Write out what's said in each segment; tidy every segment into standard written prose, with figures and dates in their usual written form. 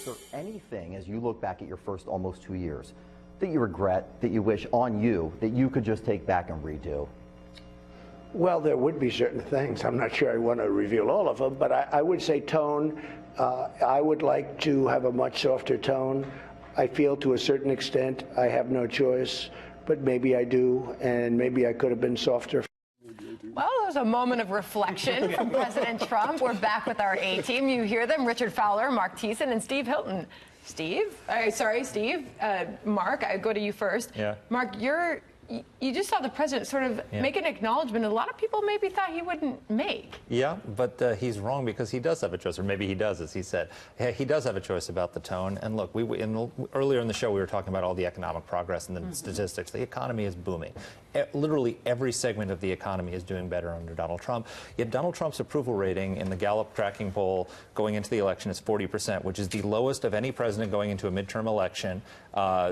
there anything, as you look back at your first almost 2 years, that you regret, that you wish on you, that you could just take back and redo? Well, there would be certain things. I'm not sure I want to reveal all of them, but I would say tone. I would like to have a much softer tone. I feel to a certain extent I have no choice, but maybe I do, and maybe I could have been softer. Well, it was a moment of reflection from President Trump. We're back with our A-team. You hear them, Richard Fowler, Mark Thiessen, and Steve Hilton. Steve? Sorry, Steve. Mark, I go to you first. Yeah. Mark, you just saw the president sort of make an acknowledgement a lot of people maybe thought he wouldn't make. Yeah, but he's wrong because he does have a choice, or maybe he does, as he said. He does have a choice about the tone. And look, earlier in the show we were talking about all the economic progress and the statistics. The economy is booming. Literally every segment of the economy is doing better under Donald Trump. Yet Donald Trump's approval rating in the Gallup tracking poll going into the election is 40%, which is the lowest of any president going into a midterm election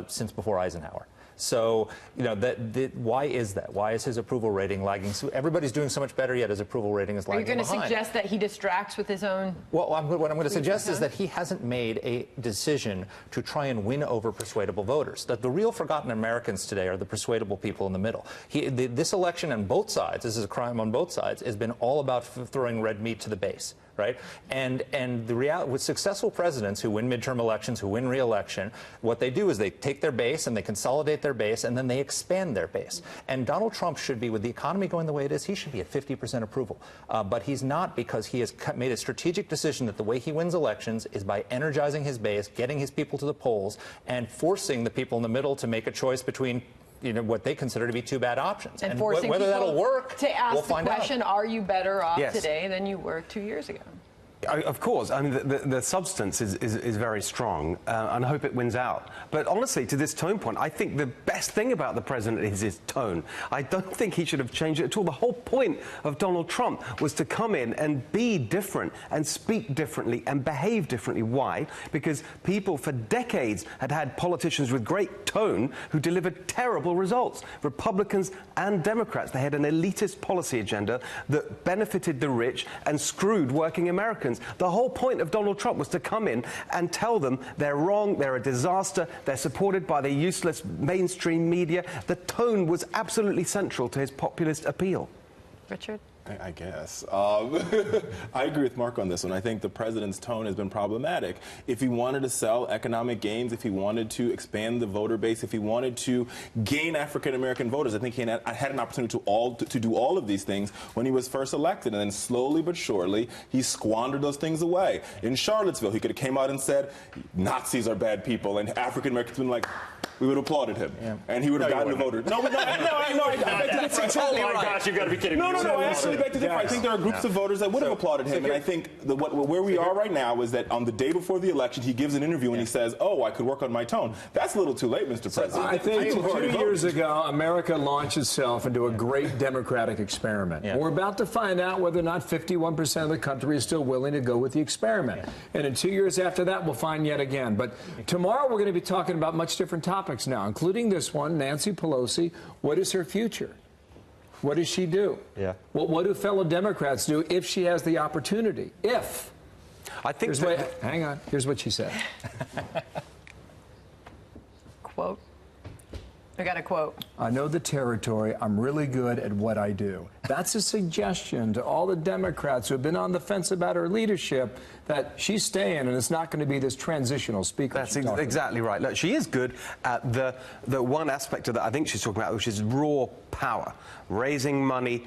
since before Eisenhower. So, you know, why is that? Why is his approval rating lagging? So everybody's doing so much better, yet his approval rating is lagging behind. Are you going to suggest that he distracts with his own? Well, what I'm going to suggest is that he hasn't made a decision to try and win over persuadable voters. That the real forgotten Americans today are the persuadable people in the middle. This election on both sides, this is a crime on both sides, has been all about throwing red meat to the base. Right? And the reality with successful presidents who win midterm elections, who win re-election, what they do is they take their base and they consolidate their base and then they expand their base. And Donald Trump should be, with the economy going the way it is, he should be at 50% approval. But he's not, because he has made a strategic decision that the way he wins elections is by energizing his base, getting his people to the polls, and forcing the people in the middle to make a choice between what they consider to be two bad options. And forcing whether that'll work, to ask we'll find the question, out. are you better off Yes. today than you were 2 years ago? Of course. I mean, the substance is very strong, and I hope it wins out. But honestly, to this tone point, I think the best thing about the president is his tone. I don't think he should have changed it at all. The whole point of Donald Trump was to come in and be different and speak differently and behave differently. Why? Because people for decades had politicians with great tone who delivered terrible results. Republicans and Democrats, they had an elitist policy agenda that benefited the rich and screwed working Americans. The whole point of Donald Trump was to come in and tell them they're wrong, they're a disaster, they're supported by the useless mainstream media. The tone was absolutely central to his populist appeal. Richard? I guess. I agree with Mark on this one. I think the president's tone has been problematic. If he wanted to sell economic gains, if he wanted to expand the voter base, if he wanted to gain African-American voters, I think he had an opportunity to do all of these things when he was first elected. And then slowly but surely, he squandered those things away. In Charlottesville, he could have came out and said, Nazis are bad people, and African-Americans would have been like, we would have applauded him, and he would have gotten the voters. No, that's exactly right. Oh my gosh, you've got to be kidding me. No, I actually beg to differ. I think there are groups of voters that would have applauded him, and I think where we are right now is that on the day before the election, he gives an interview and he says, "Oh, I could work on my tone." That's a little too late, Mr. President. I think 2 years ago, America launched itself into a great democratic experiment. We're about to find out whether or not 51% of the country is still willing to go with the experiment. And in 2 years after that, we'll find yet again. But tomorrow, we're going to be talking about much different topics now, including this one, Nancy Pelosi. What is her future? What does she do? Yeah. What do fellow Democrats do if she has the opportunity? If. I think. Hang on. Here's what she said. Quote. I got a quote. I know the territory. I'm really good at what I do. That's a suggestion to all the Democrats who have been on the fence about her leadership that she's staying and it's not going to be this transitional speaker. That's exactly right. Look, she is good at the one aspect of that I think she's talking about, which is raw power, raising money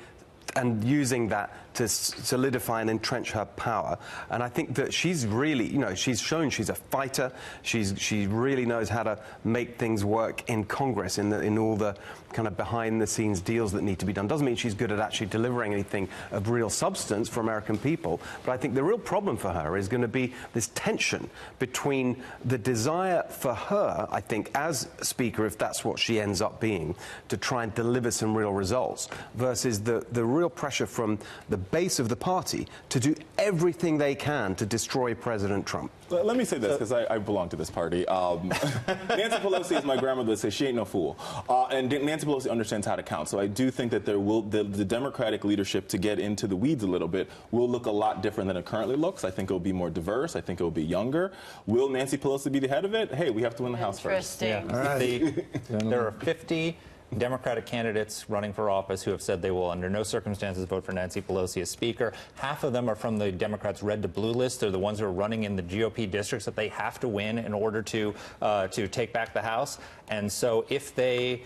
and using that to solidify and entrench her power. And I think that she's really, she's shown she's a fighter. She really knows how to make things work in Congress, in all the kind of behind-the-scenes deals that need to be done. Doesn't mean she's good at actually delivering anything of real substance for American people. But I think the real problem for her is going to be this tension between the desire for her, I think, as Speaker, if that's what she ends up being, to try and deliver some real results, versus the real real pressure from the base of the party to do everything they can to destroy President Trump. Let me say this, because I belong to this party. Nancy Pelosi, as my grandmother would say, she ain't no fool. And Nancy Pelosi understands how to count. So I do think that the Democratic leadership, to get into the weeds a little bit, will look a lot different than it currently looks. I think it will be more diverse. I think it will be younger. Will Nancy Pelosi be the head of it? Hey, we have to win the House first. Interesting. Yeah. There are 50 Democratic candidates running for office who have said they will under no circumstances vote for Nancy Pelosi as Speaker. Half of them are from the Democrats' red to blue list. They're the ones who are running in the GOP districts that they have to win in order to take back the House. And so if they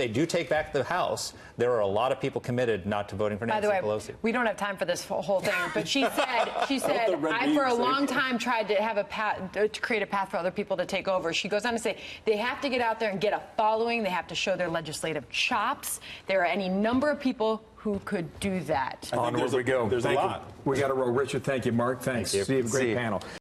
do take back the House, there are a lot of people committed not to voting for Nancy Pelosi. By the way, we don't have time for this whole thing, but she said, I for a long time tried to have to create a path for other people to take over. She goes on to say they have to get out there and get a following. They have to show their legislative chops. There are any number of people who could do that. Onward we go. There's a lot. We got to roll. Richard, thank you. Mark, thanks. Thank you. Steve, great panel.